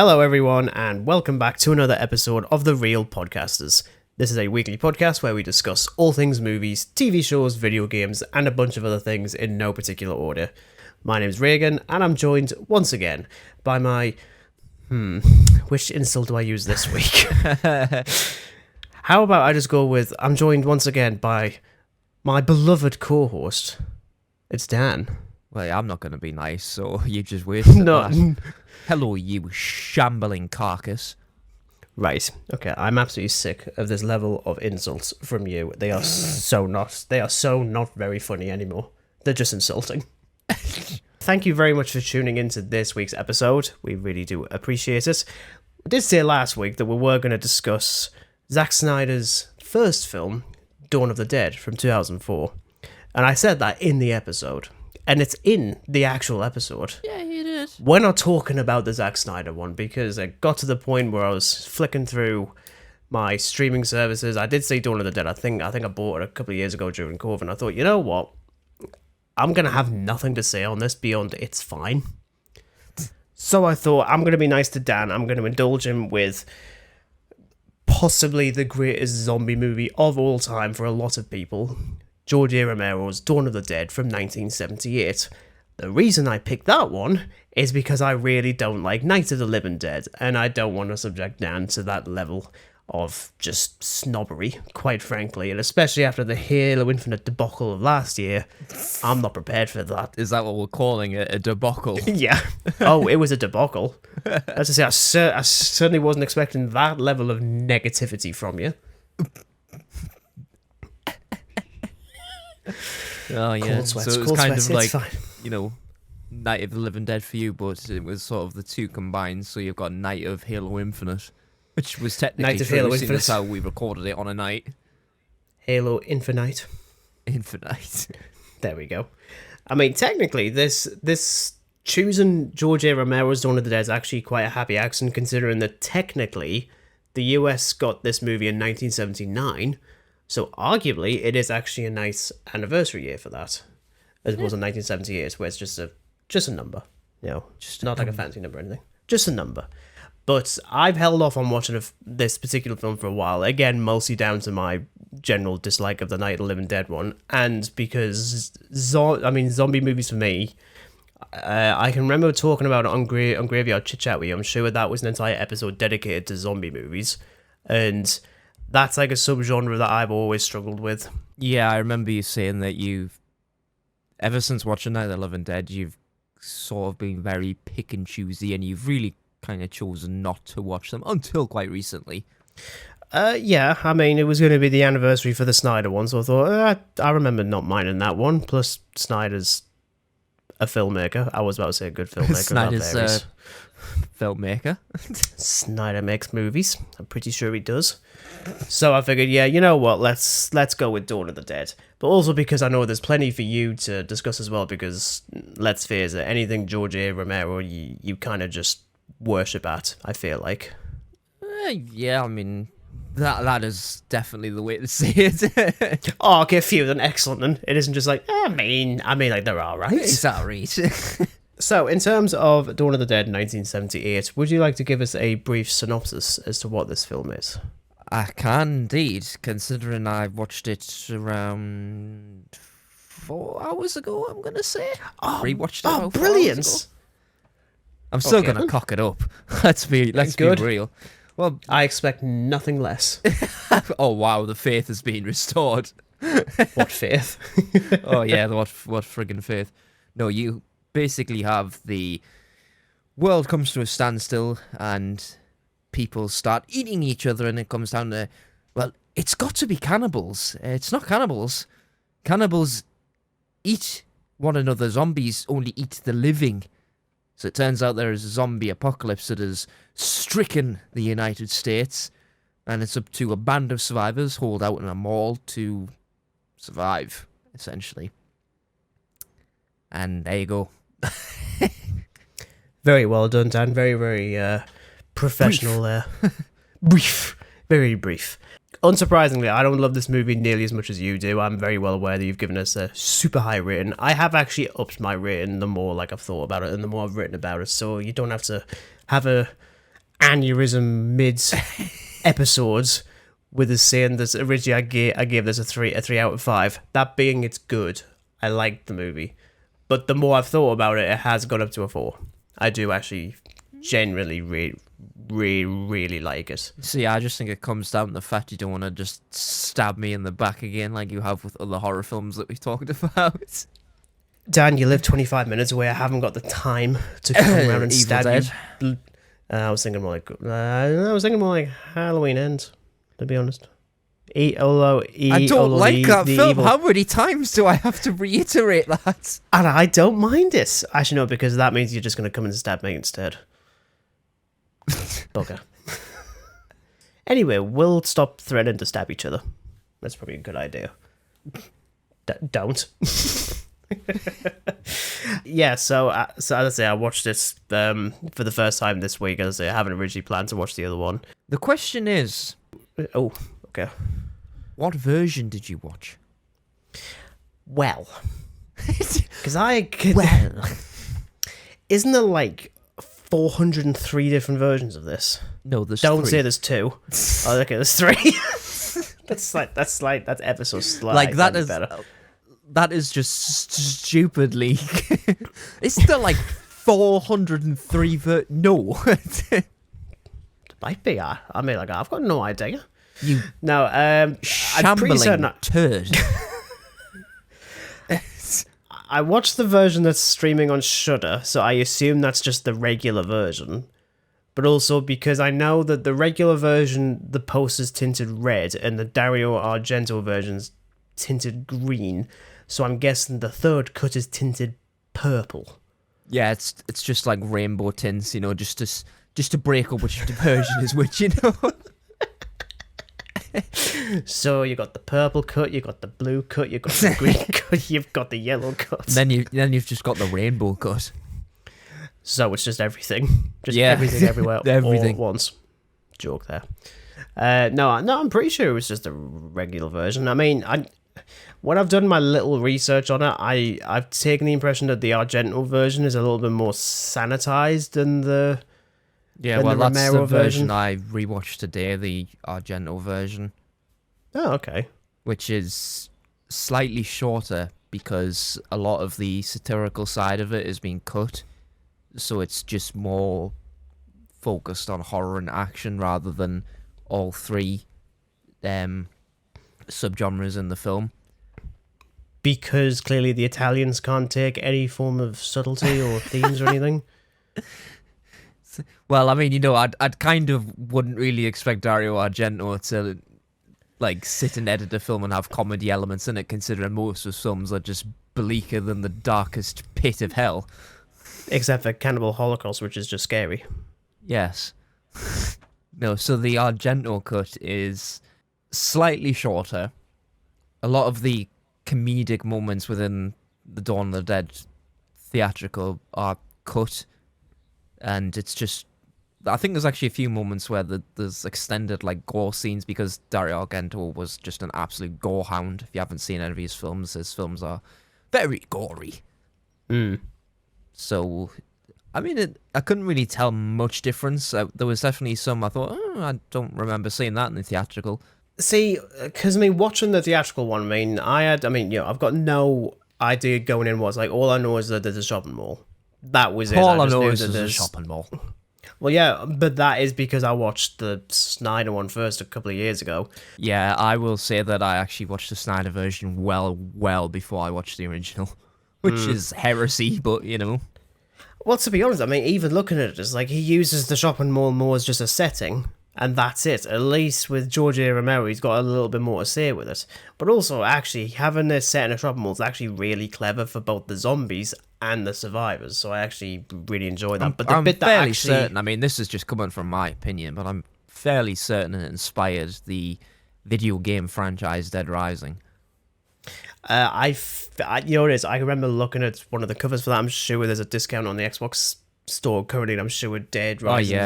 Hello, everyone, and welcome back to another episode of The Real Podcasters. This is a weekly podcast where we discuss all things movies, TV shows, video games, and a bunch of other things in no particular order. My name is Regan, and I'm joined once again by my... which insult do I use this week? How about I just go with, I'm joined once again by my beloved co-host. It's Dan. Well, I'm not going to be nice, so you just wasted that. Hello, you shambling carcass. Right. Okay, I'm absolutely sick of this level of insults from you. They are so not very funny anymore. They're just insulting. Thank you very much for tuning into this week's episode. We really do appreciate it. We did say last week that we were going to discuss Zack Snyder's first film, Dawn of the Dead, from 2004. And I said that in the episode. And it's in the actual episode. Yeah, you did. We're not talking about the Zack Snyder one because it got to the point where I was flicking through my streaming services. I did say Dawn of the Dead. I think I bought it a couple of years ago during COVID. And I thought, you know what? I'm going to have nothing to say on this beyond it's fine. So I thought, I'm going to be nice to Dan. I'm going to indulge him with possibly the greatest zombie movie of all time for a lot of people. George A. Romero's Dawn of the Dead from 1978. The reason I picked that one is because I really don't like Night of the Living Dead, and I don't want to subject Dan to that level of just snobbery, quite frankly, and especially after the Halo Infinite debacle of last year, I'm not prepared for that. Is that what we're calling it, a debacle? Yeah. Oh, it was a debacle. As I say, I certainly wasn't expecting that level of negativity from you. Oh yeah, Cold sweats, so it was cold kind sweats, of like, it's fine. you know, Night of the Living Dead for you, but it was sort of the two combined, so you've got Night of Halo Infinite, which was technically Night of true, Halo seeing Infinite. as how we recorded it on a night. Halo Infinite. Infinite. There we go. I mean, technically, this choosing George A. Romero's Dawn of the Dead is actually quite a happy accident, considering that technically the US got this movie in 1979, so arguably it is actually a nice anniversary year for that, as opposed to 1978, where it's just a number, you know, just not like a fancy number or anything, just a number. But I've held off on watching this particular film for a while, again, mostly down to my general dislike of the Night of the Living Dead one, and because, zombie movies for me, I can remember talking about it on Graveyard Chit Chat with you. I'm sure that was an entire episode dedicated to zombie movies, and that's like a subgenre that I've always struggled with. Yeah, I remember you saying that ever since watching Night of the Living Dead, you've sort of been very pick and choosy, and you've really kind of chosen not to watch them until quite recently. Yeah, I mean, it was going to be the anniversary for the Snyder one, so I thought, I remember not minding that one. Plus, Snyder's a filmmaker. I was about to say a good filmmaker. Snyder's a filmmaker. Snyder makes movies. I'm pretty sure he does. So I figured, yeah, you know what, let's go with Dawn of the Dead. But also because I know there's plenty for you to discuss as well, because, let's face it, anything George A. Romero, you kind of just worship at, I feel like. Yeah, I mean, that is definitely the way to say it. Oh, okay, phew, then excellent, then. It isn't just like, I mean, like, they're alright. It's alright. So, in terms of Dawn of the Dead 1978, would you like to give us a brief synopsis as to what this film is? I can indeed, considering I watched it around 4 hours ago, I'm going to say. Rewatched it about 4 brilliant! hours ago. I'm still going to cock it up. Let's be real. Well, I expect nothing less. Oh wow, the faith has been restored. What faith? Oh yeah, what friggin' faith. No, you basically have the world comes to a standstill and people start eating each other, and it comes down to, well, it's got to be cannibals. It's not cannibals. Cannibals eat one another. Zombies only eat the living. So it turns out there is a zombie apocalypse that has stricken the United States, and it's up to a band of survivors holed out in a mall to survive, essentially. And there you go. Very well done, Dan. Very, very professional there. Brief. Very brief. Unsurprisingly, I don't love this movie nearly as much as you do. I'm very well aware that you've given us a super high rating. I have actually upped my rating the more I've thought about it and the more I've written about it, so you don't have to have aneurysm mid episodes with us saying this originally I gave this a 3 out of 5. That being it's good. I liked the movie. But the more I've thought about it, it has gone up to a 4. I do actually genuinely really like it. See, I just think it comes down to the fact you don't want to just stab me in the back again like you have with other horror films that we've talked about. Dan, you live 25 minutes away. I haven't got the time to come around and stab Dead. you. I was thinking more like Halloween Ends, to be honest. I don't like that film. How many times do I have to reiterate that? And I don't mind it. Actually, no, because that means you're just going to come and stab me instead. Bugger. Anyway, we'll stop threatening to stab each other. That's probably a good idea. Don't. Yeah, so as I say, I watched this for the first time this week. As I say, I haven't originally planned to watch the other one. The question is... Oh, okay. What version did you watch? Well. Because Isn't there like 403 different versions of this? No, there's Don't 3. say there's 2. Oh, okay, there's 3. That's ever so slight. Like, that is better. That is just stupidly... Isn't there like 403 No. Might be. I mean, like, I've got no idea. You No, I'm pretty certain turd. I watched the version that's streaming on Shudder, so I assume that's just the regular version. But also because I know that the regular version, the poster's tinted red, and the Dario Argento version's tinted green. So I'm guessing the third cut is tinted purple. Yeah, it's just like rainbow tints, you know, just to break up which version is which, you know. So you got the purple cut, you got the blue cut, you got the green cut, you've got the yellow cut. Then you've just got the rainbow cut. So it's just everything, everything everywhere, everything all at once. Joke there. No, I'm pretty sure it was just a regular version. I mean, when I've done my little research on it, I've taken the impression that the Argento version is a little bit more sanitized than the that's Romero the version I rewatched today, the Argento version. Oh, okay. Which is slightly shorter because a lot of the satirical side of it is being cut, so it's just more focused on horror and action rather than all 3 subgenres in the film. Because clearly the Italians can't take any form of subtlety or themes or anything. Well, I mean, you know, I'd kind of wouldn't really expect Dario Argento to like sit and edit a film and have comedy elements in it, considering most of his films are just bleaker than the darkest pit of hell. Except for Cannibal Holocaust, which is just scary. Yes. No, so the Argento cut is slightly shorter. A lot of the comedic moments within the Dawn of the Dead theatrical are cut, and it's just... I think there's actually a few moments where there's extended like gore scenes because Dario Argento was just an absolute gore hound. If you haven't seen any of his films are very gory. So, I mean, I couldn't really tell much difference. There was definitely some I thought, I don't remember seeing that in the theatrical. See, because I mean, watching the theatrical one, I've got no idea going in what's like. All I know is that there's a shopping mall. That was it. All I know is there's a shopping mall. Well, yeah, but that is because I watched the Snyder one first a couple of years ago. Yeah, I will say that I actually watched the Snyder version well before I watched the original, which is heresy, but, you know. Well, to be honest, I mean, even looking at it, it's like he uses the shopping mall more as just a setting, and that's it. At least with George A. Romero, he's got a little bit more to say with it. But also, actually, having this set in a shopping mall is actually really clever for both the zombies and the survivors, so I actually really enjoy that. But I'm fairly certain, I mean, this is just coming from my opinion, but I'm fairly certain it inspired the video game franchise Dead Rising. You know what it is? I remember looking at one of the covers for that. I'm sure there's a discount on the Xbox store currently, and I'm sure Dead Rising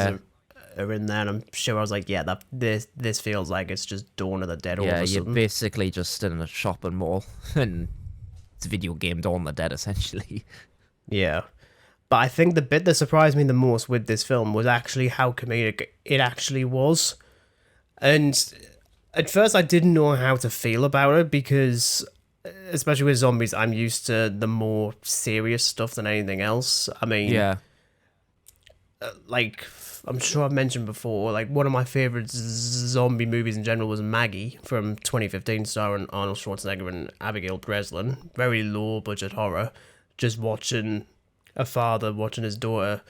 are in there, and I'm sure I was like, yeah, this feels like it's just Dawn of the Dead all of a sudden. You're basically just in a shopping mall, and it's a video game Dawn of the Dead, essentially. Yeah. But I think the bit that surprised me the most with this film was actually how comedic it actually was. And at first I didn't know how to feel about it because, especially with zombies, I'm used to the more serious stuff than anything else. I mean, Yeah. like, I'm sure I've mentioned before, like, one of my favourite zombie movies in general was Maggie from 2015, starring Arnold Schwarzenegger and Abigail Breslin. Very low budget horror. Just watching a father watching his daughter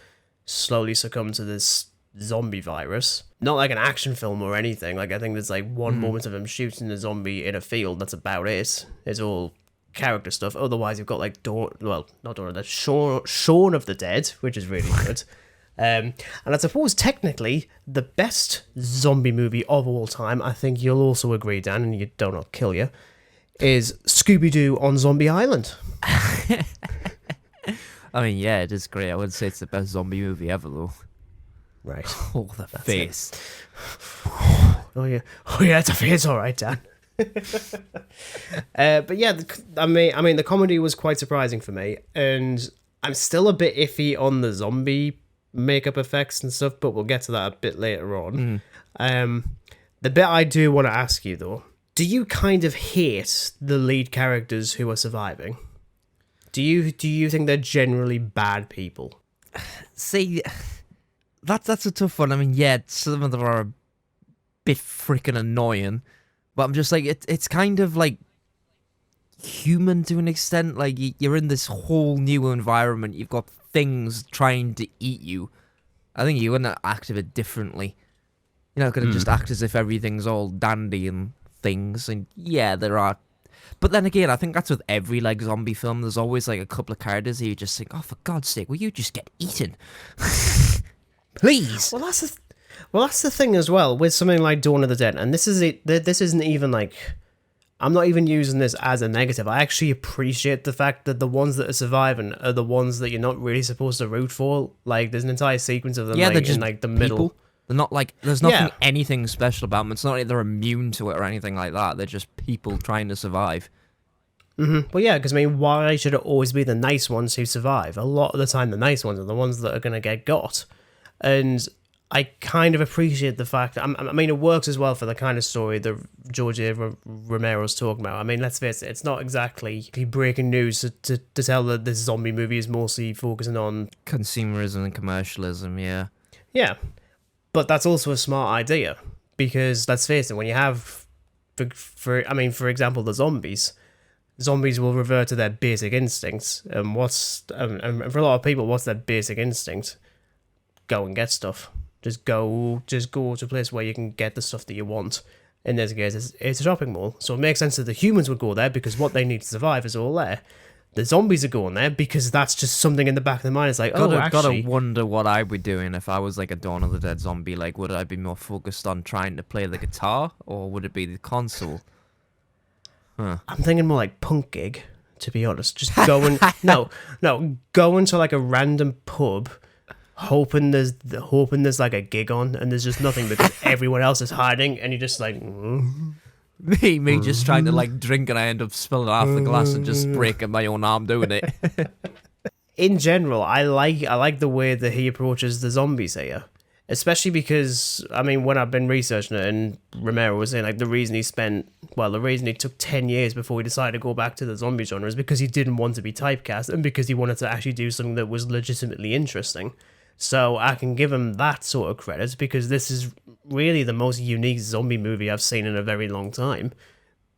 slowly succumb to this zombie virus. Not like an action film or anything. Like, I think there's like one moment of him shooting a zombie in a field. That's about it. It's all character stuff. Otherwise, you've got like not Dawn, that's Shaun of the Dead, which is really good. And I suppose technically the best zombie movie of all time, I think you'll also agree, Dan, and you don't know, kill you, is Scooby-Doo on Zombie Island. I mean, yeah, it is great. I wouldn't say it's the best zombie movie ever, though. Right. Oh, the face. Oh yeah, it's a face, all right, Dan. But yeah, I mean, the comedy was quite surprising for me, and I'm still a bit iffy on the zombie makeup effects and stuff, but we'll get to that a bit later on. The bit I do want to ask you though, do you kind of hate the lead characters who are surviving? Do you think they're generally bad people? See, that's a tough one. I mean, yeah, some of them are a bit freaking annoying, but I'm just like, it's kind of like human to an extent. Like, you're in this whole new environment. You've got things trying to eat you. I think you're gonna act a bit differently. You're not gonna just act as if everything's all dandy and things. And yeah, there are. But then again, I think that's with every like zombie film. There's always like a couple of characters who you just think, oh, for God's sake, will you just get eaten? Please. Well, that's the thing as well with something like Dawn of the Dead, and this is it. This isn't even like, I'm not even using this as a negative. I actually appreciate the fact that the ones that are surviving are the ones that you're not really supposed to root for. Like, there's an entire sequence of them, Yeah, like, they're just in like the middle. people. They're not like, there's nothing anything special about them. It's not like they're immune to it or anything like that. They're just people trying to survive. Well, yeah, because I mean, why should it always be the nice ones who survive? A lot of the time, the nice ones are the ones that are going to get got. And I kind of appreciate the fact that, I mean, it works as well for the kind of story that George Romero's talking about. I mean, let's face it, it's not exactly breaking news to tell that this zombie movie is mostly focusing on Consumerism and commercialism, yeah. Yeah, but that's also a smart idea, because let's face it, when you have, for example, the zombies will revert to their basic instincts. And and for a lot of people, what's their basic instinct? Go and get stuff. Just go to a place where you can get the stuff that you want. In this case, it's a shopping mall. So it makes sense that the humans would go there because what they need to survive is all there. The zombies are going there because that's just something in the back of their mind. It's like, Gotta wonder what I'd be doing if I was like a Dawn of the Dead zombie. Like, would I be more focused on trying to play the guitar, or would it be the console? Huh. I'm thinking more like punk gig, to be honest. Just going, go into like a random pub, hoping there's like a gig on, and there's just nothing because everyone else is hiding, and you're just like, me just trying to like drink, and I end up spilling half the glass and just breaking my own arm doing it. In general, I like the way that he approaches the zombies here. Especially because, I mean, when I've been researching it, and Romero was saying, like, the reason he took 10 years before he decided to go back to the zombie genre is because he didn't want to be typecast, and because he wanted to actually do something that was legitimately interesting. So I can give him that sort of credit, because this is really the most unique zombie movie I've seen in a very long time.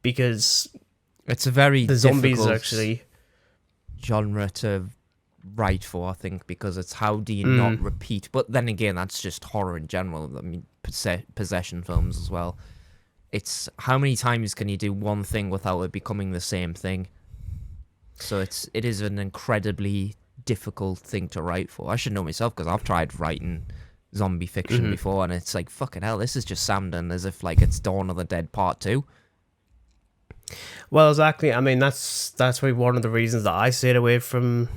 Because it's a very the zombies difficult actually genre to write for, I think, because it's how do you not repeat. But then again, that's just horror in general. I mean, possession films as well. It's how many times can you do one thing without it becoming the same thing? So it is an incredibly difficult thing to write for. I should know myself, because I've tried writing zombie fiction before, and it's like, fucking hell, this is just sounding as if like it's Dawn of the Dead Part 2. Well, exactly. I mean, that's probably one of the reasons that I stayed away from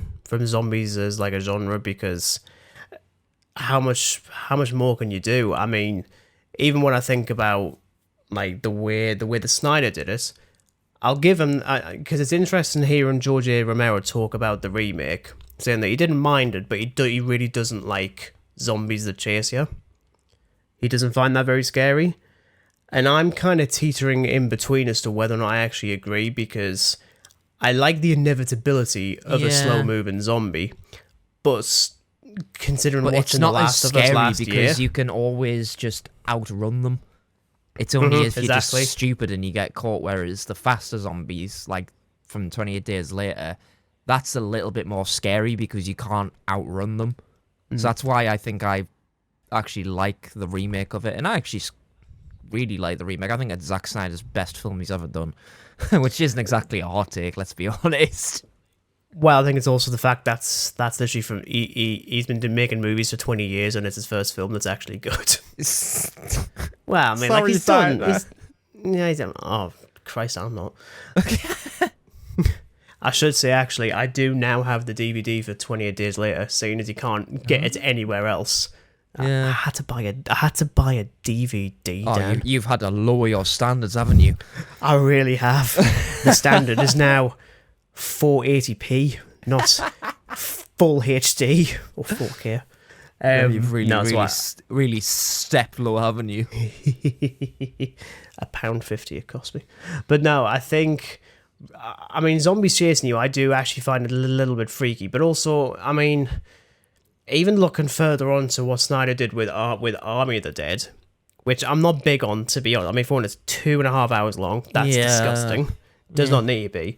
zombies as like a genre, because how much more can you do? I mean, even when I think about like the way the Snyder did it, I'll give him, because it's interesting hearing George A. Romero talk about the remake, saying that he didn't mind it, but he really doesn't like zombies that chase you. He doesn't find that very scary. And I'm kind of teetering in between as to whether or not I actually agree, because I like the inevitability of a slow-moving zombie, but considering watching it's not The Last as of Us scary last because year, you can always just outrun them. It's only if you're exactly. just stupid and you get caught, whereas the faster zombies, like from 28 Days Later, that's a little bit more scary because you can't outrun them. So that's why I think I actually like the remake of it, and I actually really like the remake. I think it's Zack Snyder's best film he's ever done, which isn't exactly a hot take, let's be honest. Well, I think it's also the fact that's literally from he's been making movies for 20 years, and it's his first film that's actually good. Well, I mean, like he's done. He's done. Oh Christ, I'm not. I should say, actually, I do now have the DVD for 28 Days Later, seeing as you can't get it anywhere else. Yeah. I had to buy a DVD. Oh, Dan. you've had to lower your standards, haven't you? I really have. The standard is now 480p, not full HD or 4K. You've really stepped low, haven't you? £1.50 it cost me. But no, I think, I mean, zombies chasing you, I do actually find it a little bit freaky. But also, I mean, even looking further on to what Snyder did with Army of the Dead, which I'm not big on, to be honest. I mean, for one, it's 2.5 hours long. That's disgusting. Does not need to be.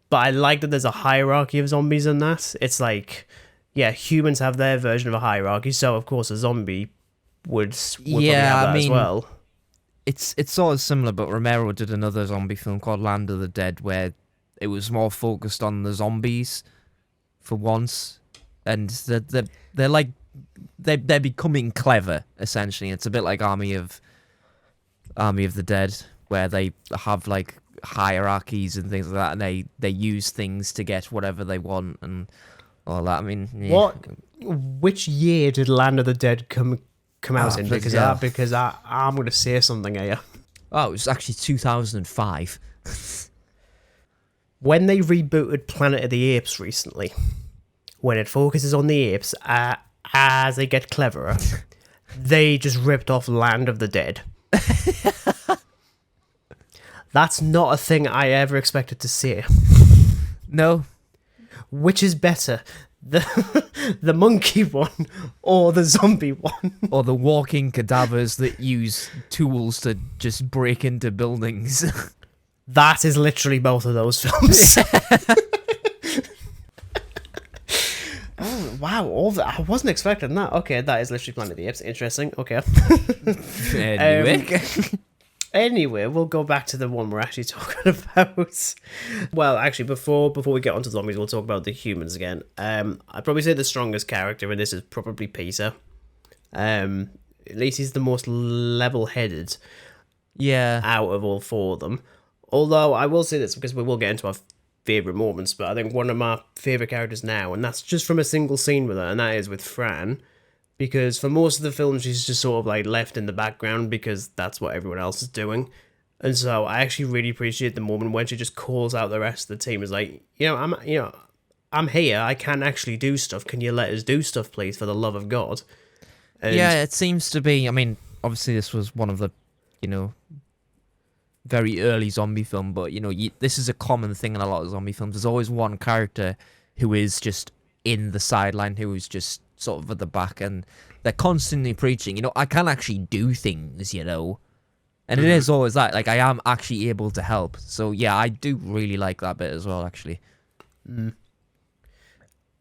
But I like that there's a hierarchy of zombies in that. It's like, yeah, humans have their version of a hierarchy, so of course a zombie would probably have that as well. It's sort of similar, but Romero did another zombie film called Land of the Dead where it was more focused on the zombies for once, and they're like they're becoming clever essentially. It's a bit like Army of the Dead, where they have like hierarchies and things like that, and they use things to get whatever they want and all that. I mean, which year did Land of the Dead come out in? Because I'm going to say something here. Oh, it was actually 2005. When they rebooted Planet of the Apes recently, when it focuses on the apes as they get cleverer, they just ripped off Land of the Dead. That's not a thing I ever expected to see. No. Which is better, the monkey one or the zombie one? Or the walking cadavers that use tools to just break into buildings. That is literally both of those films. Oh, wow. I wasn't expecting that. Okay, that is literally Planet of the Apes. Interesting. Okay. Anyway, we'll go back to the one we're actually talking about. Well, actually, before we get onto zombies, we'll talk about the humans again. I'd probably say the strongest character in this is probably Peter. At least he's the most level-headed out of all four of them. Although, I will say this, because we will get into our favourite moments, but I think one of my favourite characters now, and that's just from a single scene with her, and that is with Fran. Because for most of the film, she's just sort of like left in the background because that's what everyone else is doing. And so I actually really appreciate the moment when she just calls out the rest of the team. Is like, I'm here. I can actually do stuff. Can you let us do stuff, please, for the love of God? And yeah, it seems to be. I mean, obviously this was one of the, very early zombie film, but this is a common thing in a lot of zombie films. There's always one character who is just in the sideline, who is just sort of at the back, and they're constantly preaching, I can actually do things, and it is always that, like, I am actually able to help. So yeah, I do really like that bit as well, actually. But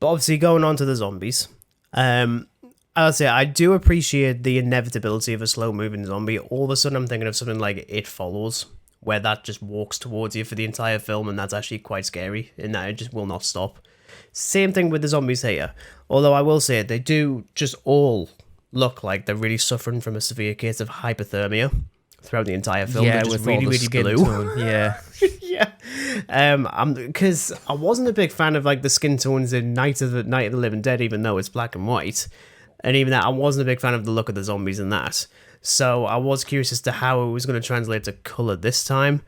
obviously, going on to the zombies, I'll say I do appreciate the inevitability of a slow-moving zombie. All of a sudden, I'm thinking of something like It Follows, where that just walks towards you for the entire film, and that's actually quite scary, in that it just will not stop. Same thing with the zombies here. Although I will say, they do just all look like they're really suffering from a severe case of hypothermia throughout the entire film. Yeah, they're just with really, all the really skin blue. tone. Yeah. Yeah. Because I wasn't a big fan of like the skin tones in Night of the Living Dead, even though it's black and white. And even that, I wasn't a big fan of the look of the zombies in that. So I was curious as to how it was going to translate to colour this time.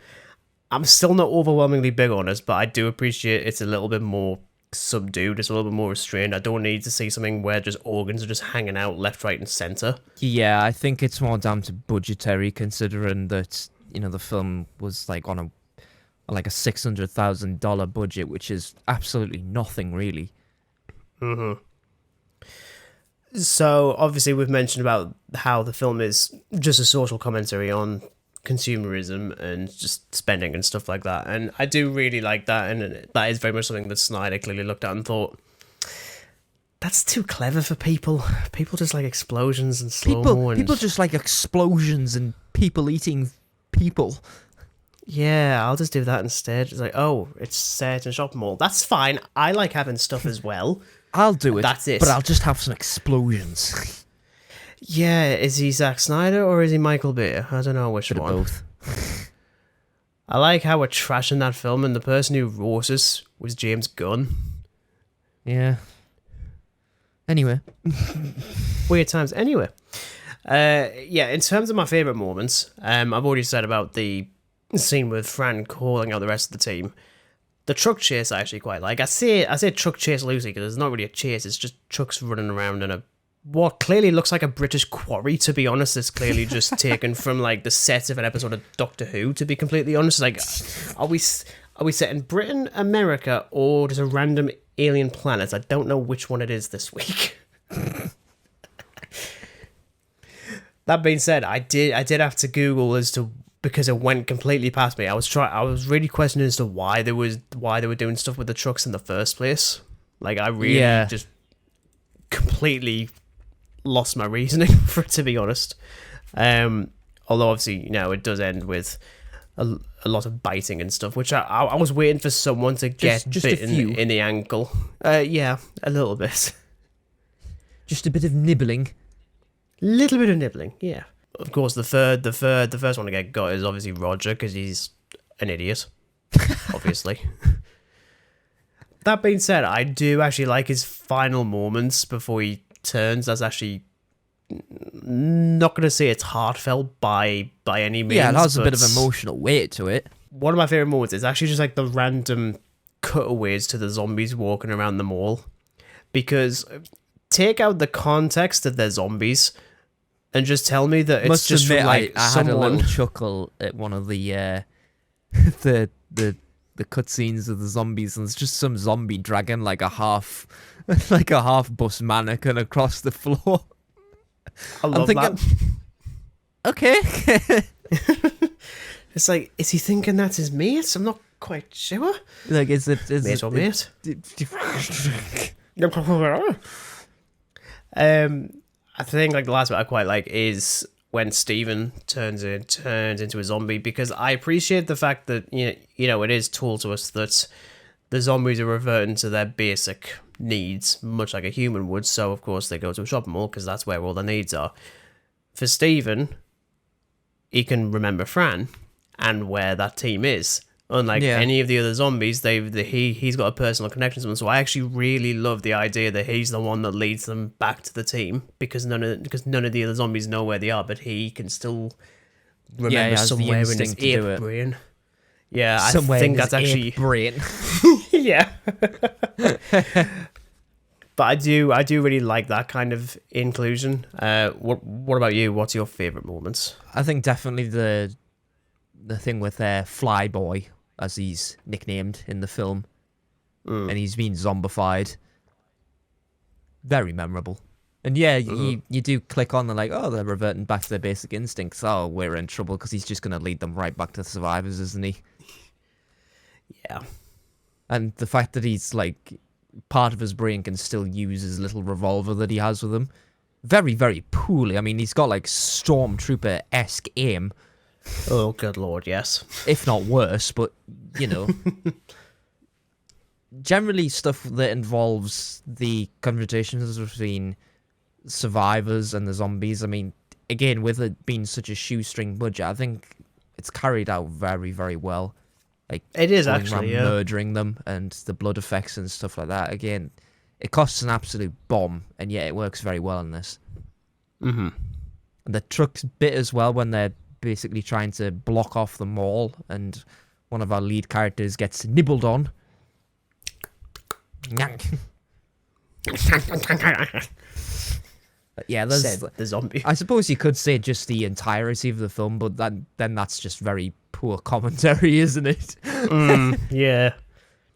I'm still not overwhelmingly big on it, but I do appreciate it's a little bit more subdued. It's a little bit more restrained. I don't need to see something where just organs are just hanging out left, right, and center. Yeah, I think it's more down to budgetary, considering that the film was like on a $600,000 budget, which is absolutely nothing really. Mm-hmm. So obviously we've mentioned about how the film is just a social commentary on consumerism and just spending and stuff like that, and I do really like that, and that is very much something that Snyder clearly looked at and thought, that's too clever for people. People just like explosions and slow-mo. People just like explosions and people eating people. Yeah, I'll just do that instead. It's like, oh, it's set in a shopping mall. That's fine. I like having stuff as well. I'll do it. That's it. But I'll just have some explosions. Yeah, is he Zack Snyder or is he Michael Bay? I don't know which Bit one. of both. I like how we're trashing that film, and the person who wrote it was James Gunn. Yeah. Anyway. Weird times. Anyway. Yeah, in terms of my favourite moments, I've already said about the scene with Fran calling out the rest of the team. The truck chase I actually quite like. I say truck chase loosely because it's not really a chase, it's just trucks running around in what clearly looks like a British quarry, to be honest. It's clearly just taken from like the set of an episode of Doctor Who, to be completely honest. Like, are we set in Britain, America, or just a random alien planet? I don't know which one it is this week. That being said, I did have to Google because it went completely past me. I was really questioning as to why they were doing stuff with the trucks in the first place. Like, I really just completely lost my reasoning for it, to be honest. Although obviously, it does end with a lot of biting and stuff, which I was waiting for someone to get just bitten in the ankle. Yeah, a little bit. Just a bit of nibbling. Little bit of nibbling, yeah. Of course, the first one to get got is obviously Roger, because he's an idiot, obviously. That being said, I do actually like his final moments before he turns. That's actually not going to say it's heartfelt by any means. Yeah, it has a bit of emotional weight to it. One of my favourite moments is actually just like the random cutaways to the zombies walking around the mall. Because take out the context of their zombies and just tell me that it's Must just admit, from, like, I had a little chuckle at one of the the cutscenes of the zombies, and it's just some zombie dragging like a half bus mannequin across the floor. I love that. Okay. It's like, is he thinking that's his mate? I'm not quite sure. Like, is it Mate or mate? I think like the last bit I quite like is when Steven turns into a zombie, because I appreciate the fact that it is told to us that the zombies are reverting to their basic needs, much like a human would. So of course they go to a shopping mall because that's where all their needs are. For Steven, he can remember Fran and where that team is. Unlike any of the other zombies, he's got a personal connection to them. So I actually really love the idea that he's the one that leads them back to the team, because none of the other zombies know where they are, but he can still remember somewhere in his ape brain. Yeah, somewhere I think in his that's actually brain. Yeah. But I do really like that kind of inclusion. What about you? What's your favourite moments? I think definitely the thing with Flyboy, as he's nicknamed in the film, and he's been zombified. Very memorable. And yeah, you do click on, they're like, oh, they're reverting back to their basic instincts. Oh, we're in trouble, because he's just going to lead them right back to the survivors, isn't he? Yeah. And the fact that he's like, part of his brain can still use his little revolver that he has with him. Very, very poorly. I mean, he's got like Stormtrooper-esque aim. Oh, good lord, yes. If not worse, but, generally stuff that involves the confrontations between survivors and the zombies. I mean, again, with it being such a shoestring budget, I think it's carried out very, very well. Like, it is going actually, around murdering them and the blood effects and stuff like that. Again, it costs an absolute bomb, and yet it works very well in this. Mm-hmm. And the truck's bit as well, when they're basically trying to block off the mall, and one of our lead characters gets nibbled on. But yeah, there's Said the zombie. I suppose you could say just the entirety of the film, but then that's just very poor commentary, isn't it? Yeah.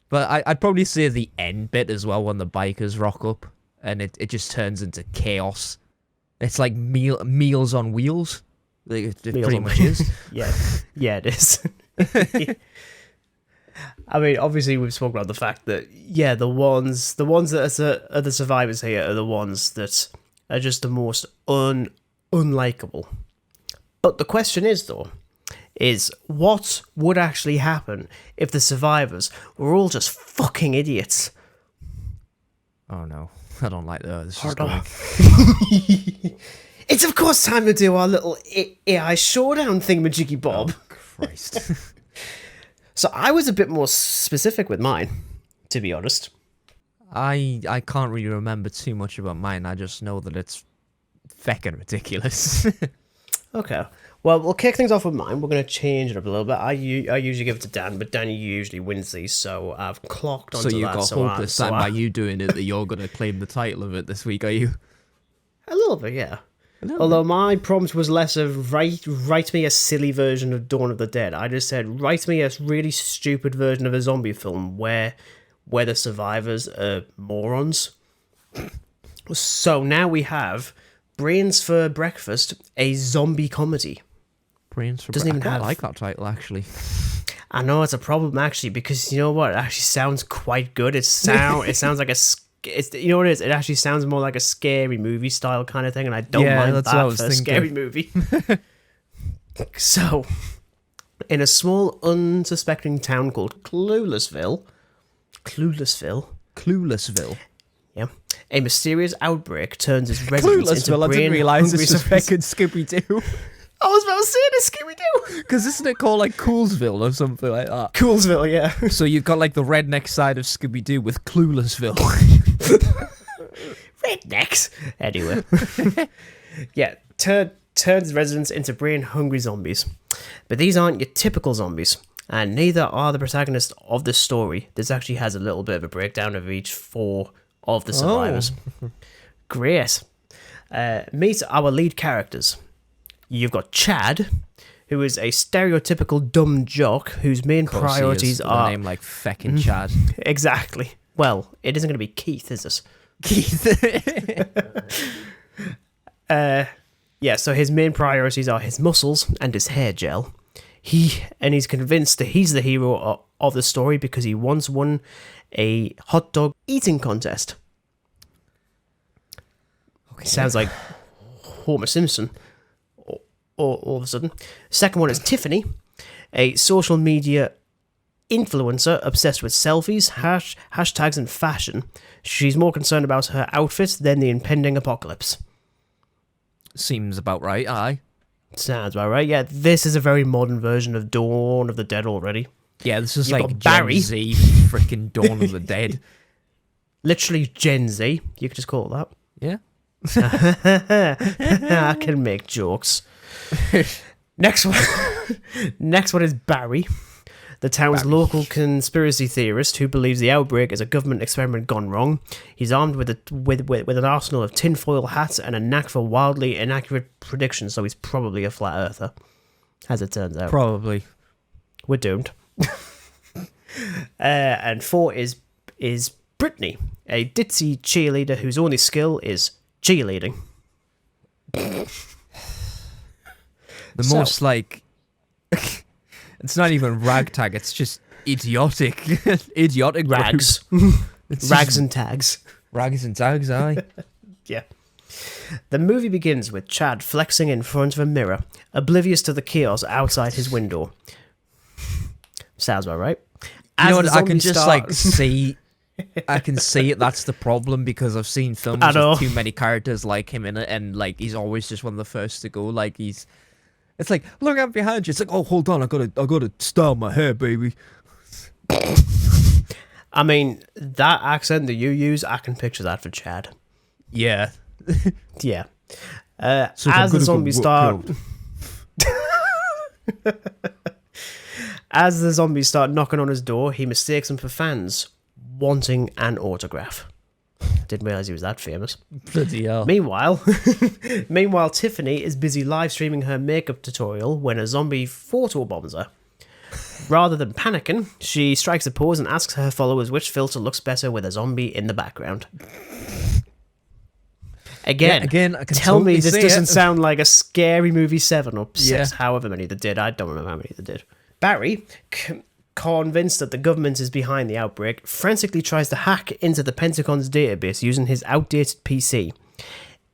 But I'd probably say the end bit as well, when the bikers rock up and it just turns into chaos. It's like meals on wheels. Like, it pretty much is. Yeah, it is. I mean, obviously we've spoken about the fact that the ones that are the survivors here are the ones that are just the most unlikable. But the question is what would actually happen if the survivors were all just fucking idiots? Oh no, I don't like those. It's of course time to do our little AI showdown thingamajiggy bob. Oh, Christ. So I was a bit more specific with mine, to be honest. I can't really remember too much about mine. I just know that it's feckin' ridiculous. Okay. Well, we'll kick things off with mine. We're going to change it up a little bit. I usually give it to Dan, but Dan usually wins these, so I've clocked onto that. So you've got hope this time by you doing it that you're going to claim the title of it this week, are you? A little bit, yeah. Although my prompt was less of write me a silly version of Dawn of the Dead. I just said write me a really stupid version of a zombie film where the survivors are morons. So now we have Brains for Breakfast, a zombie comedy. Brains for Doesn't even I have. like that title, actually. I know it's a problem actually, because you know what? It actually sounds quite good. It sounds like you know what it is? It actually sounds more like a scary movie style kind of thing, and I don't mind that's that what I was for a thinking. scary movie. So, in a small, unsuspecting town called Cluelessville, yeah, a mysterious outbreak turns its residents into Cluelessville, I didn't realise this was fucking Scooby-Doo. I was about to say it, Scooby-Doo. Because isn't it called like Coolsville or something like that? Coolsville, yeah. So you've got like the redneck side of Scooby-Doo with Cluelessville. Rednecks. Anyway. Yeah, turns residents into brain-hungry zombies. But these aren't your typical zombies, and neither are the protagonists of the story. This actually has a little bit of a breakdown of each four of the survivors. Great. Meet our lead characters. You've got Chad, who is a stereotypical dumb jock whose main priorities are... a name like feckin' Chad. Exactly. Well, it isn't going to be Keith, is it? Keith. Yeah, so his main priorities are his muscles and his hair gel. He's convinced that he's the hero of the story because he once won a hot dog eating contest. Okay. Sounds like Homer Simpson. All of a sudden. Second one is Tiffany, a social media influencer obsessed with selfies, hashtags, and fashion. She's more concerned about her outfit than the impending apocalypse. Seems about right, aye. Sounds about right. Yeah, this is a very modern version of Dawn of the Dead already. Yeah, this is You've like got Barry. Gen Z freaking Dawn of the Dead. Literally Gen Z. You could just call it Yeah. that. I can make jokes. Next one is Barry, the town's local conspiracy theorist who believes the outbreak is a government experiment gone wrong. He's armed with an arsenal of tinfoil hats and a knack for wildly inaccurate predictions, so he's probably a flat earther, as it turns out. Probably. We're doomed. And 4 is Brittany, a ditzy cheerleader whose only skill is cheerleading. Most like it's not even ragtag, it's just idiotic Rags. Rags and tags. Rags and tags, aye. Yeah. The movie begins with Chad flexing in front of a mirror, oblivious to the chaos outside his window. Sounds about right. You know what, I can just like see I can see it, that's the problem, because I've seen films with too many characters like him in it, and like he's always just one of the first to go, like it's like, look out behind you. It's like, oh, hold on, I gotta style my hair, baby. I mean, that accent that you use, I can picture that for Chad. Yeah. Yeah. So as the zombies start... As the zombies start knocking on his door, he mistakes them for fans. wanting an autograph. Didn't realize he was that famous. Bloody hell. Meanwhile, Tiffany is busy live streaming her makeup tutorial when a zombie photobombs her. Rather than panicking, she strikes a pose and asks her followers which filter looks better with a zombie in the background. Again, I can tell me totally this see doesn't it. sound like a scary movie 7 or 6, Yeah. however many they did. I don't remember how many they did. Barry, convinced that the government is behind the outbreak, frantically tries to hack into the Pentagon's database using his outdated PC.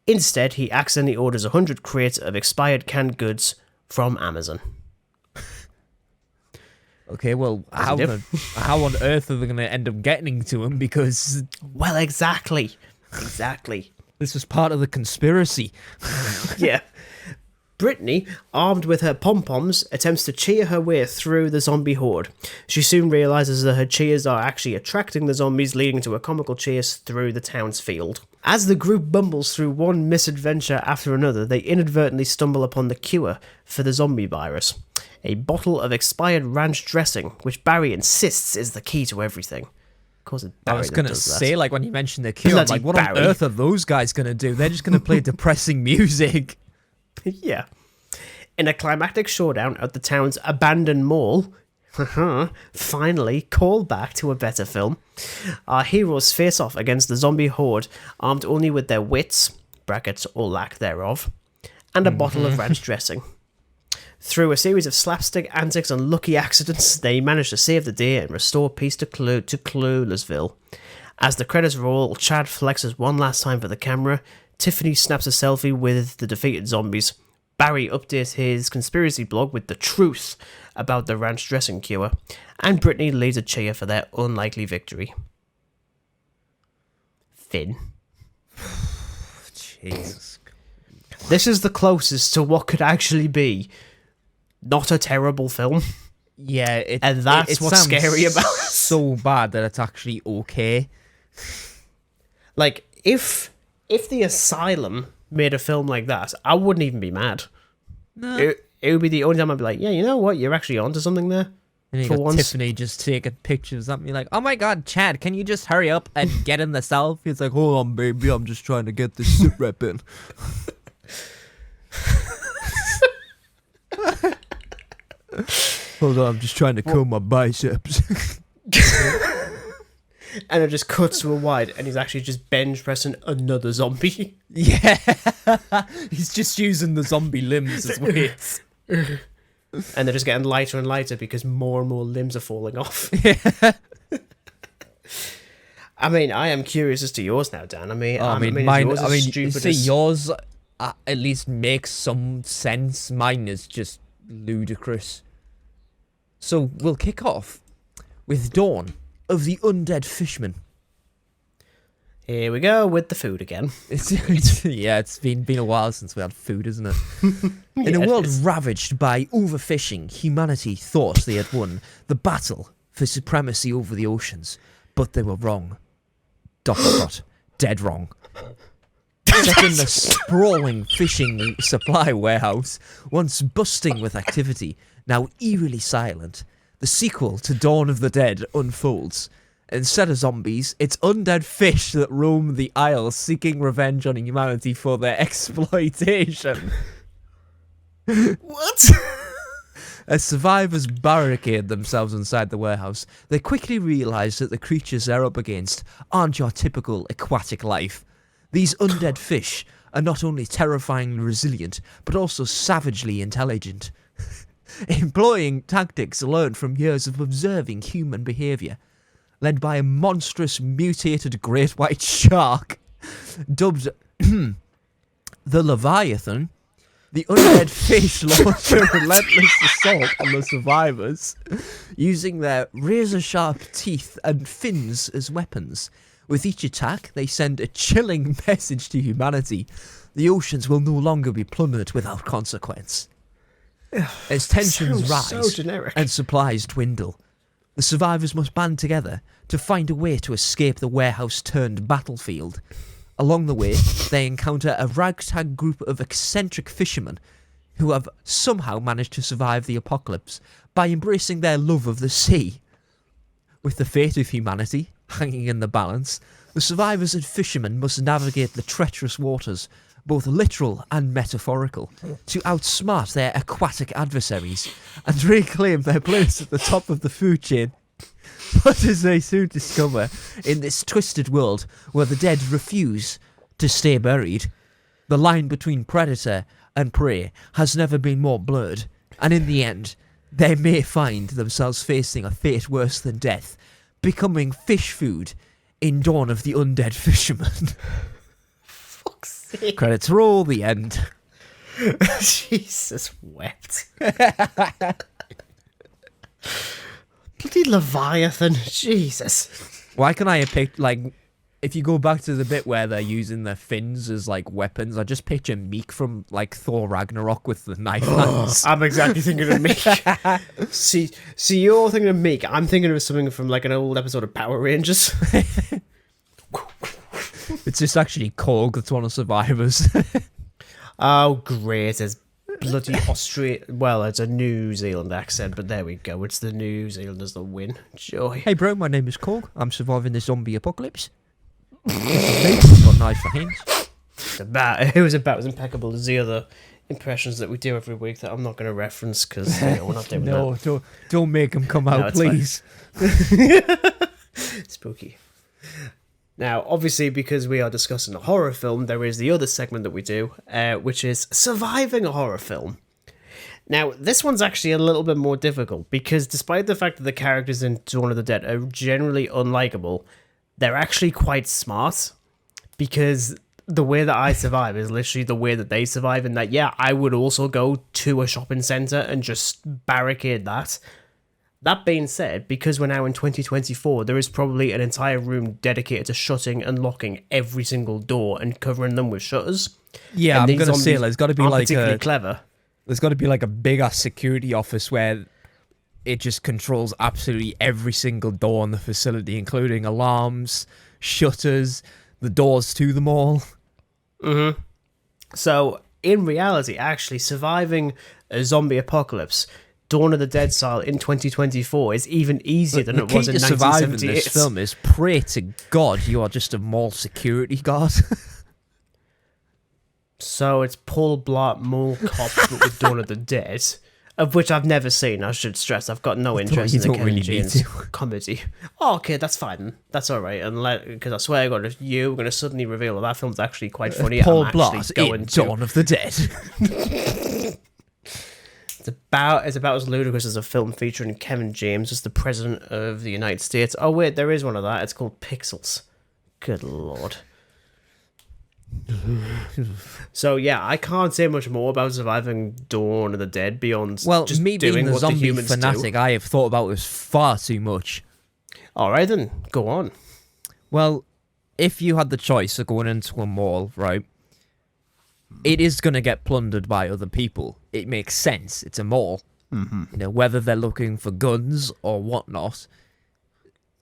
Instead, he accidentally orders 100 crates of expired canned goods from Amazon. Okay, well, how he on earth are they going to end up getting to him? Because Well, exactly. this was part of the conspiracy. Yeah. Brittany, armed with her pom-poms, attempts to cheer her way through the zombie horde. She soon realises that her cheers are actually attracting the zombies, leading to a comical chase through the town's field. As the group bumbles through one misadventure after another, they inadvertently stumble upon the cure for the zombie virus. A bottle of expired ranch dressing, which Barry insists is the key to everything. Of course, it's Barry I was that going to does that. say, like, when you mentioned the cure, I'm Bloody like, what Barry. on earth are those guys going to do? They're just going to play depressing music. Yeah. In a climactic showdown at the town's abandoned mall, finally, call back to a better film, our heroes face off against the zombie horde, armed only with their wits, brackets or lack thereof, and a bottle of ranch dressing. Through a series of slapstick antics and lucky accidents, they manage to save the day and restore peace to Cluelessville. As the credits roll, Chad flexes one last time for the camera, Tiffany snaps a selfie with the defeated zombies, Barry updates his conspiracy blog with the truth about the ranch dressing cure, and Brittany leads a cheer for their unlikely victory. Finn. Jesus. This is the closest to what could actually be not a terrible film. Yeah, And that's what's sounds scary about it. so bad that it's actually okay. Like, if The Asylum made a film like that, I wouldn't even be mad. No. It would be the only time I'd be like, yeah, you know what? You're actually onto something there. And you For got once. Tiffany just taking pictures of me like, oh my god, Chad, can you just hurry up and get in the selfie? It's like, hold on, baby, I'm just trying to get this sit rep in. Hold on, I'm just trying to comb my biceps. And it just cuts to a wide, and he's actually just bench pressing another zombie. Yeah. He's just using the zombie limbs as weights. And they're just getting lighter and lighter because more and more limbs are falling off. I mean, I am curious as to yours now, Dan. Mine, yours as you stupid see, as- yours at least makes some sense. Mine is just ludicrous. So we'll kick off with Dawn of the Undead Fishman. Here we go with the food again. It's been a while since we had food, isn't it? In a world ravaged by overfishing, humanity thought they had won the battle for supremacy over the oceans, but they were wrong. ... Dead wrong. Set in the sprawling fishing supply warehouse, once busting with activity, now eerily silent, the sequel to Dawn of the Dead unfolds. Instead of zombies, it's undead fish that roam the Isle seeking revenge on humanity for their exploitation. What? As survivors barricade themselves inside the warehouse, they quickly realise that the creatures they're up against aren't your typical aquatic life. These undead fish are not only terrifyingly resilient, but also savagely intelligent, employing tactics learned from years of observing human behaviour. Led by a monstrous mutated great white shark, dubbed the Leviathan, the undead fish launch a relentless assault on the survivors, using their razor-sharp teeth and fins as weapons. With each attack, they send a chilling message to humanity. The oceans will no longer be plundered without consequence. As tensions rise so generic. and supplies dwindle, the survivors must band together to find a way to escape the warehouse-turned battlefield. Along the way, they encounter a ragtag group of eccentric fishermen who have somehow managed to survive the apocalypse by embracing their love of the sea. With the fate of humanity hanging in the balance, the survivors and fishermen must navigate the treacherous waters, both literal and metaphorical, to outsmart their aquatic adversaries and reclaim their place at the top of the food chain. But as they soon discover, in this twisted world where the dead refuse to stay buried, the line between predator and prey has never been more blurred, and in the end, they may find themselves facing a fate worse than death, becoming fish food in Dawn of the Undead Fisherman. Fuck's sake. Credits roll, the end. Jesus wept. Bloody Leviathan. Jesus. Why can I have picked, like, if you go back to the bit where they're using their fins as, like, weapons, I just picture Meek from, like, Thor Ragnarok with the knife hands. I'm exactly thinking of Meek. See, you're thinking of Meek. I'm thinking of something from, like, an old episode of Power Rangers. It's just actually Korg that's one of survivors. Oh, great. It's bloody Australia. Well, it's a New Zealand accent, but there we go. It's the New Zealanders that win. Joy. Hey, bro, my name is Korg. I'm surviving the zombie apocalypse. I've got knife for hands. It was about as impeccable as the other impressions that we do every week that I'm not going to reference because we're not doing that. No, don't make them come out, please. Spooky. Now, obviously, because we are discussing a horror film, there is the other segment that we do, which is surviving a horror film. Now, this one's actually a little bit more difficult because despite the fact that the characters in Dawn of the Dead are generally unlikable, they're actually quite smart because the way that I survive is literally the way that they survive, and that, yeah, I would also go to a shopping centre and just barricade that. That being said, because we're now in 2024, there is probably an entire room dedicated to shutting and locking every single door and covering them with shutters. Yeah, and I'm going to say there's got to be like particularly clever. There's got to be like a big ass security office where it just controls absolutely every single door in the facility, including alarms, shutters, the doors to them all. Mm-hmm. So, in reality, actually, surviving a zombie apocalypse, Dawn of the Dead style in 2024 is even easier than it was in 1978. The key to surviving this film is pray to God you are just a mall security guard. So it's Paul Blart Mall Cop but with Dawn of the Dead, of which I've never seen. I should stress I've got no interest in the Kevin James comedy. Oh, okay, that's fine. That's all right. Because I swear to God, if you're going to suddenly reveal that film's actually quite funny, Paul I'm Blart actually going in to. Dawn of the Dead. It's about as ludicrous as a film featuring Kevin James as the President of the United States. Oh, wait, there is one of that. It's called Pixels. Good Lord. So, yeah, I can't say much more about surviving Dawn of the Dead beyond just me doing being the what zombie the humans fanatic, do. I have thought about this far too much. All right, then. Go on. Well, if you had the choice of going into a mall, right, it is going to get plundered by other people. It makes sense. It's a mall. Mm-hmm. You know, whether they're looking for guns or whatnot,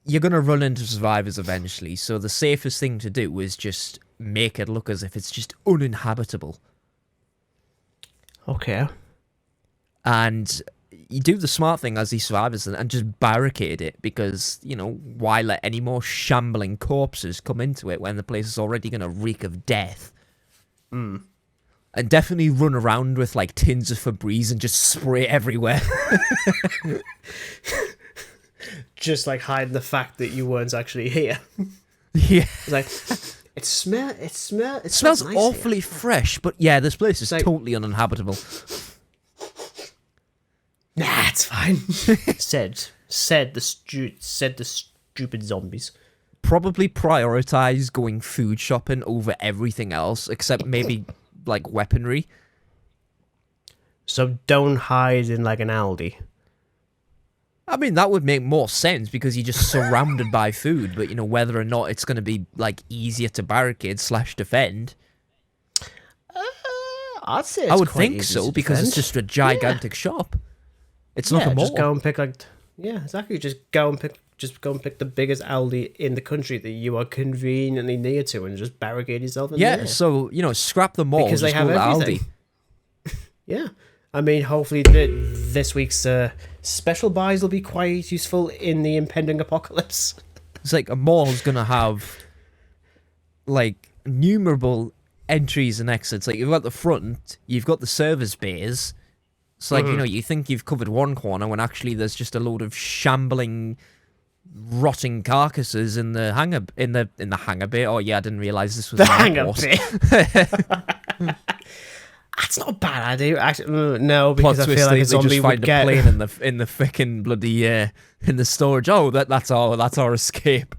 you're going to run into survivors eventually. So the safest thing to do is just make it look as if it's just uninhabitable. Okay. And you do the smart thing as these survivors and just barricade it because, you know, why let any more shambling corpses come into it when the place is already going to reek of death? Mm. And definitely run around with, like, tins of Febreze and just spray everywhere. Just, like, hiding the fact that you weren't actually here. Yeah. It's like, it smells nice awfully here. fresh, but yeah, this place is like, totally uninhabitable. Nah, it's fine. said the stupid zombies. Probably prioritize going food shopping over everything else, except maybe, like, weaponry. So don't hide in, like, an Aldi. I mean, that would make more sense because you're just surrounded by food, but, you know, whether or not it's going to be, like, easier to barricade / defend. I'd say it's I would quite think easy so to because defend. it's just a gigantic shop. It's not a mall. Just go and pick, like, yeah, exactly. Just go and pick the biggest Aldi in the country that you are conveniently near to and just barricade yourself in there. Yeah, so, you know, scrap the mall. Because they just have go to everything. Aldi. Yeah. I mean, hopefully this week's special buys will be quite useful in the impending apocalypse. It's like a mall's gonna have like innumerable entries and exits. Like you've got the front, you've got the service bays. It's like, you think you've covered one corner when actually there's just a load of shambling, rotting carcasses in the hangar bay. Oh yeah, I didn't realise this was The an hangar airport. bay. That's not a bad idea. Actually, no, because Plot I twist, feel like they a zombie just would find get. a plane in the frickin' bloody in the storage. Oh, that's our escape.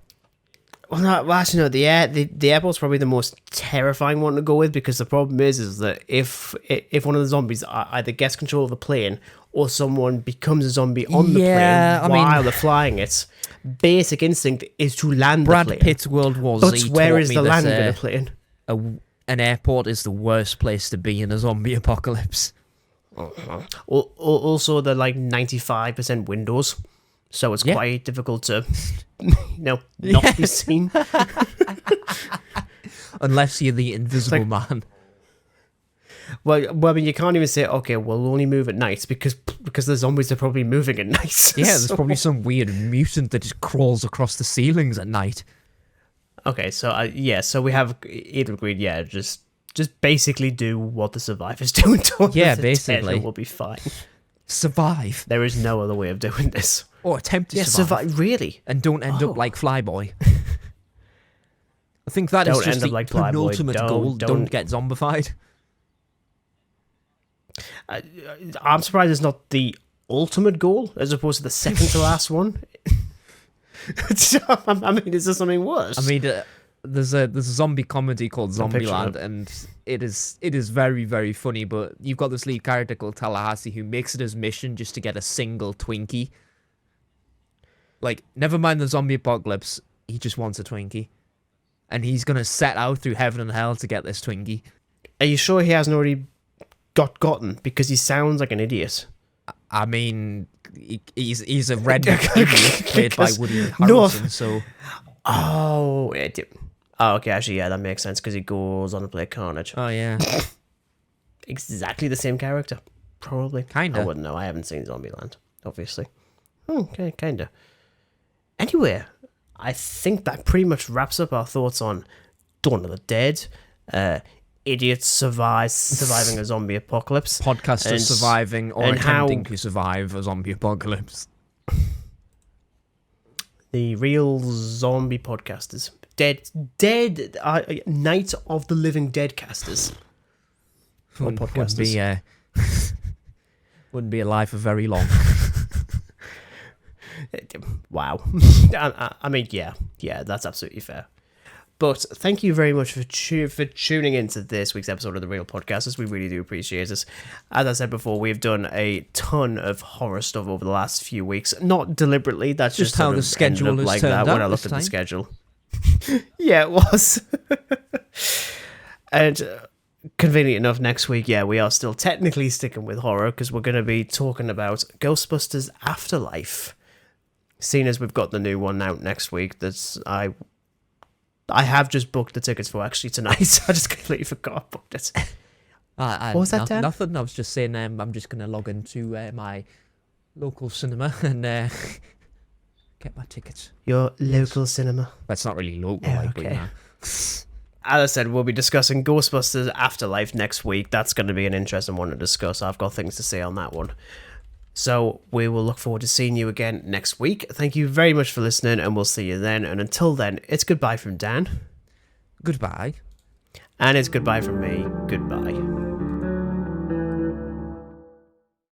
Well, no, well, actually, no. The airport's probably the most terrifying one to go with, because the problem is that if one of the zombies either gets control of the plane or someone becomes a zombie on the plane while they're flying it, basic instinct is to land Brad the plane. Pitt's World War But Z where taught is me the that, landing of the plane? an airport is the worst place to be in a zombie apocalypse. Also, they're like 95% windows, so it's quite difficult to, not be seen. Unless you're the invisible man. Well, I mean, you can't even say, okay, we'll only move at night because the zombies are probably moving at night. Yeah, there's probably some weird mutant that just crawls across the ceilings at night. Okay, so so we have either agreed, just basically do what the survivors do until basically we'll be fine. Survive. There is no other way of doing this. Or attempt to survive. Really? And don't end up like Flyboy. I think that is just the like penultimate goal. Don't get zombified. I'm surprised it's not the ultimate goal as opposed to the second to last one. I mean, is there something worse? I mean, there's a zombie comedy called Zombieland, and it is very, very funny. But you've got this lead character called Tallahassee who makes it his mission just to get a single Twinkie. Like, never mind the zombie apocalypse, he just wants a Twinkie, and he's gonna set out through heaven and hell to get this Twinkie. Are you sure he hasn't already gotten? Because he sounds like an idiot. I mean, he's a redneck idiot played by Woody Harrelson, so... Oh, okay, actually, yeah, that makes sense, because he goes on to play Carnage. Oh, yeah. Exactly the same character, probably. Kinda. I wouldn't know, I haven't seen Zombieland, obviously. Okay, kinda. Anyway, I think that pretty much wraps up our thoughts on Dawn of the Dead, idiots surviving a zombie apocalypse. Podcasters surviving or attempting to survive a zombie apocalypse. The real zombie podcasters. Dead Night of the Living Dead casters. Wouldn't be alive for very long. Wow. I mean, yeah, that's absolutely fair. But thank you very much for tuning into this week's episode of The Real Podcasters. We really do appreciate it. As I said before, we've done a ton of horror stuff over the last few weeks. Not deliberately, that's just how the schedule has like turned that out when I looked this at the time. schedule. Yeah, it was. And convenient enough, next week, we are still technically sticking with horror because we're going to be talking about Ghostbusters Afterlife. Seeing as we've got the new one out next week, I have just booked the tickets for actually tonight. I just completely forgot I booked it. What was that, Dan? Nothing. I was just saying I'm just going to log into my local cinema and get my tickets. Your local cinema? That's not really local. Okay. As I said, we'll be discussing Ghostbusters Afterlife next week. That's going to be an interesting one to discuss. I've got things to say on that one. So we will look forward to seeing you again next week. Thank you very much for listening, and we'll see you then. And until then, it's goodbye from Dan. Goodbye. And it's goodbye from me. Goodbye.